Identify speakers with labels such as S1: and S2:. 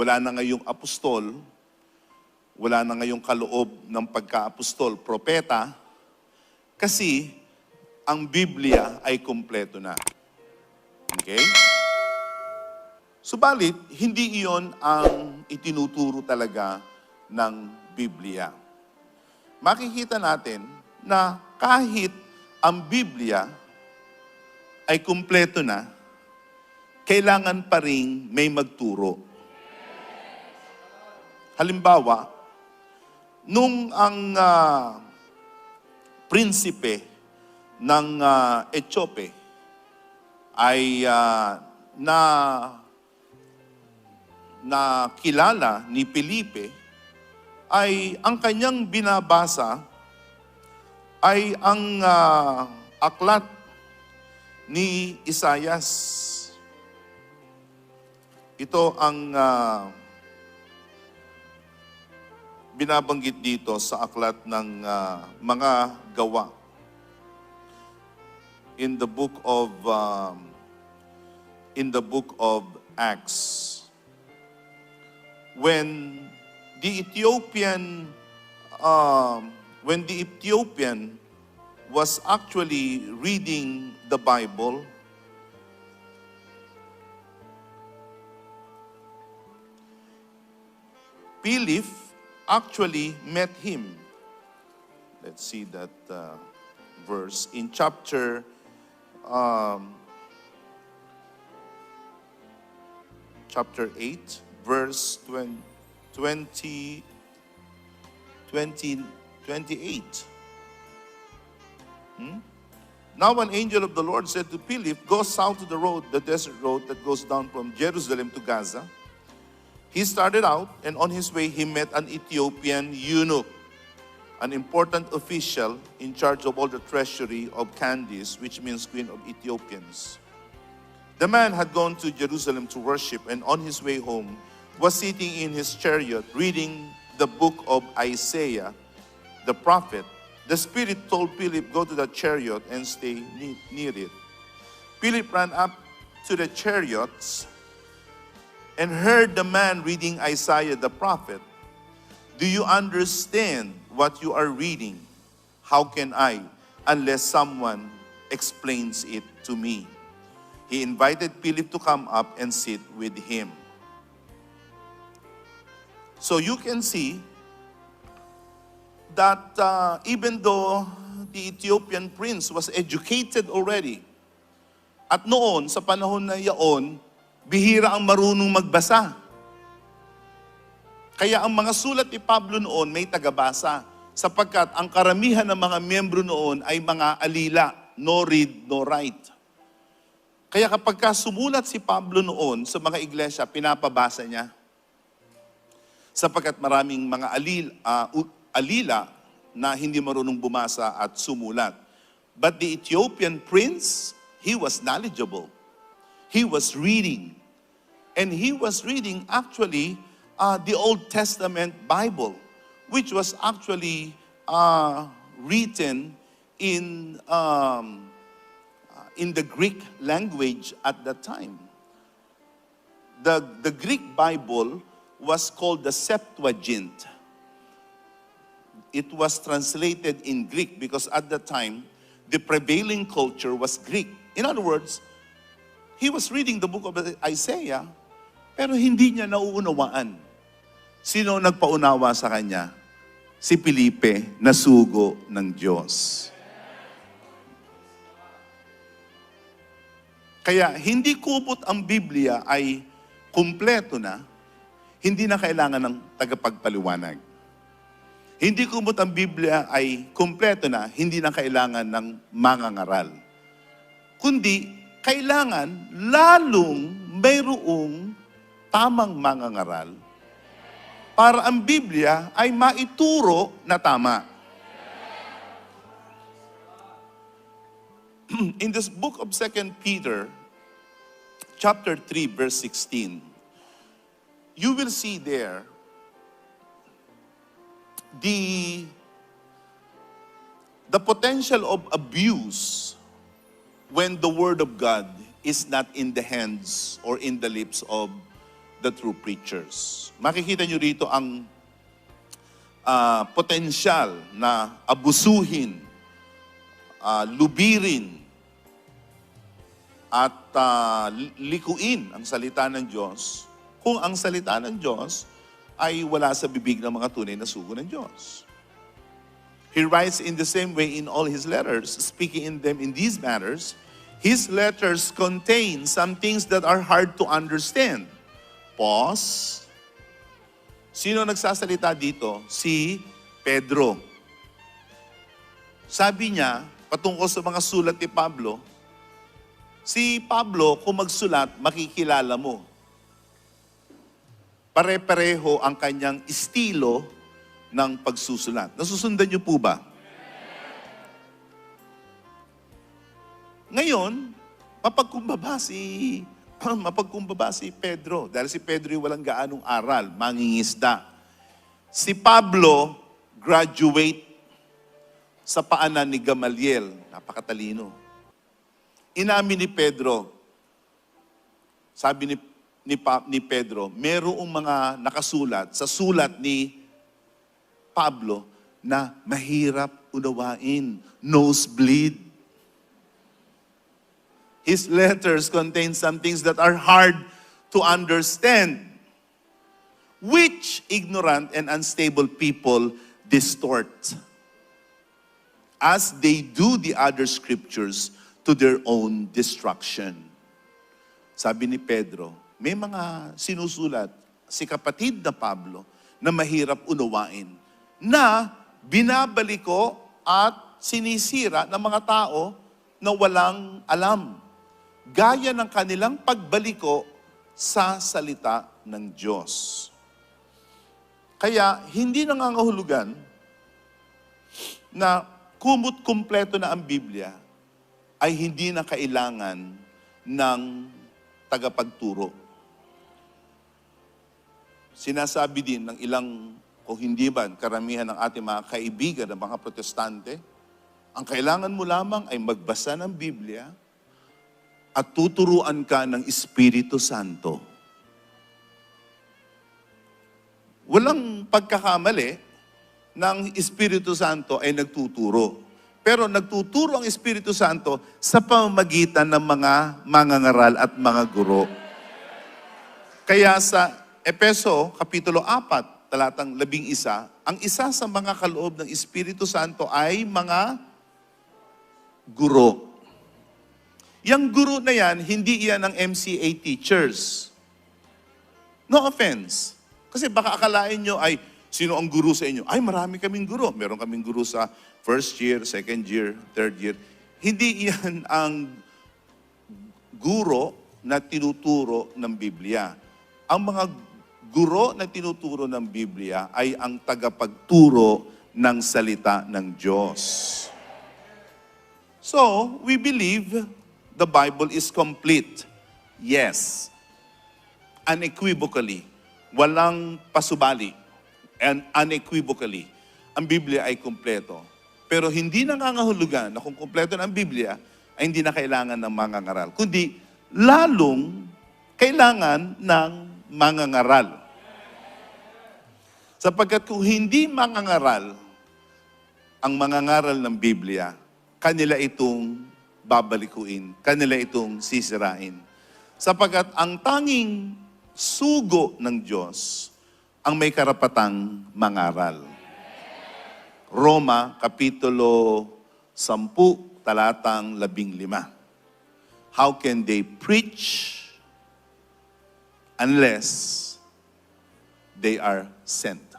S1: wala na ngayong apostol, wala na ngayong kaloob ng pagka-apostol, propeta, kasi ang Biblia ay kumpleto na. Okay? Subalit, hindi iyon ang itinuturo talaga ng Biblia. Makikita natin na kahit ang Biblia ay kumpleto na, kailangan pa rin may magturo. Halimbawa, nung ang prinsipe ng Etiope ay kilala ni Felipe, ay ang kanyang binabasa ay ang aklat ni Isaias. Ito ang binabanggit dito sa aklat ng mga gawa. In the book of Acts. When the Ethiopian was actually reading the Bible, Philip actually met him. Let's see that verse in chapter 8, verse 28. Now an angel of the Lord said to Philip, go south to the road, the desert road that goes down from Jerusalem to Gaza. He started out, and on his way he met an Ethiopian eunuch, an important official in charge of all the treasury of Candace, which means Queen of Ethiopians. The man had gone to Jerusalem to worship, and on his way home was sitting in his chariot reading the book of Isaiah, the prophet. The Spirit told Philip, go to the chariot and stay near it. Philip ran up to the chariots and heard the man reading Isaiah the prophet. Do you understand what you are reading? How can I, unless someone explains it to me? He invited Philip to come up and sit with him. So you can see that even though the Ethiopian prince was educated already, at noon, sa panahon na yaon, bihira ang marunong magbasa. Kaya ang mga sulat ni Pablo noon may tagabasa, sapagkat ang karamihan ng mga miyembro noon ay mga alila, no read, no write. Kaya kapag sumulat si Pablo noon sa mga iglesia, pinapabasa niya. Sapagkat maraming mga alila na hindi marunong bumasa at sumulat. But the Ethiopian prince, he was knowledgeable. He was reading. And he was reading actually the Old Testament Bible, which was actually written in the Greek language at that time. The Greek Bible was called the Septuagint. It was translated in Greek because at that time, the prevailing culture was Greek. In other words, he was reading the book of Isaiah, pero hindi niya nauunawaan. Sino nagpaunawa sa kanya? Si Felipe na sugo ng Diyos. Kaya hindi kubot ang Biblia ay kumpleto na, hindi na kailangan ng tagapagpaliwanag. Hindi kubot ang Biblia ay kumpleto na, hindi na kailangan ng mangangaral. Kundi, kailangan lalong mayroong tamang mangangaral para ang Biblia ay maituro na tama. In this book of 2 Peter, chapter 3, verse 16, you will see there the potential of abuse when the Word of God is not in the hands or in the lips of the true preachers. Makikita nyo rito ang potensyal na abusuhin, lubirin, at likuin ang salita ng Diyos kung ang salita ng Diyos ay wala sa bibig ng mga tunay na sugo ng Diyos. He writes in the same way in all his letters, speaking in them in these matters. His letters contain some things that are hard to understand. Pause. Sino nagsasalita dito? Si Pedro. Sabi niya, patungkol sa mga sulat ni Pablo, si Pablo, kung magsulat, makikilala mo. Pare-pareho ang kanyang estilo ng pagsusulat. Nasusundan niyo po ba? Ngayon, mapagkumbaba si Pedro. Dahil si Pedro ay walang gaanong aral, mangingisda. Si Pablo, graduate sa paanan ni Gamaliel. Napakatalino. Inamin ni Pedro, sabi ni Pedro, merong mga nakasulat sa sulat ni Pablo na mahirap unawain, nosebleed. His letters contain some things that are hard to understand, which ignorant and unstable people distort, as they do the other scriptures to their own destruction. Sabi ni Pedro, may mga sinusulat si kapatid na Pablo na mahirap unawain, na binabaliko at sinisira ng mga tao na walang alam, gaya ng kanilang pagbaliko sa salita ng Diyos. Kaya hindi nangangahulugan na kumot kumpleto na ang Biblia ay hindi na kailangan ng tagapagturo. Sinasabi din ng ilang, o hindi ba, karamihan ng ating mga kaibigan ng mga protestante, ang kailangan mo lamang ay magbasa ng Biblia at tuturuan ka ng Espiritu Santo. Walang pagkakamali ng Espiritu Santo ay nagtuturo. Pero nagtuturo ang Espiritu Santo sa pamamagitan ng mga mangangaral at mga guro. Kaya sa Efeso, Kapitulo 4, talatang 11, ang isa sa mga kaloob ng Espiritu Santo ay mga guro. Yang guro na yan, hindi yan ang MCA teachers. No offense. Kasi baka akalain nyo ay, sino ang guro sa inyo? Ay, marami kaming guro. Meron kaming guro sa first year, second year, third year. Hindi yan ang guro na tinuturo ng Biblia. Ang mga guro na tinuturo ng Biblia ay ang tagapagturo ng salita ng Diyos. So, we believe the Bible is complete. Yes. Unequivocally. Walang pasubali. And unequivocally. Ang Biblia ay kumpleto. Pero hindi nangangahulugan na kung kumpleto na ang Biblia, ay hindi na kailangan ng mangangaral. Kundi, lalong kailangan ng mangangaral. Sapagkat kung hindi mangangaral, ang mangangaral ng Biblia, kanila itong babalikuin, kanila itong sisirain. Sapagkat ang tanging sugo ng Diyos ang may karapatang mangaral. Roma, Kapitulo 10, talatang 15. How can they preach unless they are sent?